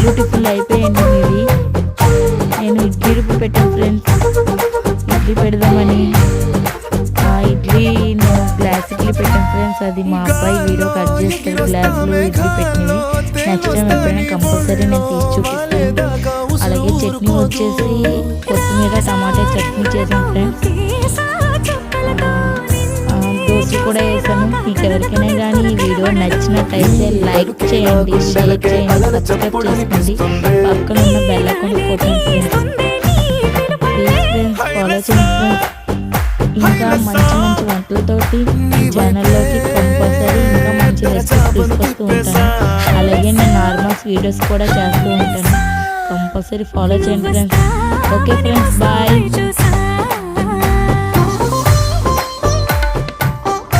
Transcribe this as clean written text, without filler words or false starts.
Beautiful అయిపోయింది ఇది. నేను ఇడ్లీ రుబ్బి పెట్టాను ఫ్రెండ్స్, ఇడ్లీ పెడదామని. ఆ ఇడ్లీ నేను గ్లాస్ ఇడ్లీ పెట్టాను ఫ్రెండ్స్. అది మా అబ్బాయి వీడియో కట్ చేస్తాడు గ్లాసులో ఇడ్లీ పెట్టినవి. నెక్స్ట్ టైం ఎప్పుడైనా కంపల్సరీ నేను తీసి చూపిస్తాను. అలాగే చట్నీ వచ్చేసి కొత్తిమీర టమాటా చట్నీ చేసాను ఫ్రెండ్స్. దోశ కూడా వేసాను. మీకు ఎవరికైనా కానీ ఈ వీడియో నచ్చినట్టయితే లైక్ చేయండి, షేర్ చేయండి, సబ్స్క్రైబ్ చేసుకోండి, పక్కన ఉన్న బెల్ ఐకాన్ కొట్టండి ఫ్రెండ్స్. ప్లీజ్ ఫ్రెండ్స్ ఫాలో చేయండి ఫ్రెండ్స్. ఇంకా మంచి మంచి వంటలతోటి ఈ ఛానల్లోకి కంపల్సరీ ఇంకా మంచి రెసిపీస్ తీసుకొస్తూ ఉంటాను. అలాగే నేను నార్మల్స్ వీడియోస్ కూడా చేస్తూ ఉంటాను. కంపల్సరీ ఫాలో చేయండి ఫ్రెండ్స్. Okay friends, bye.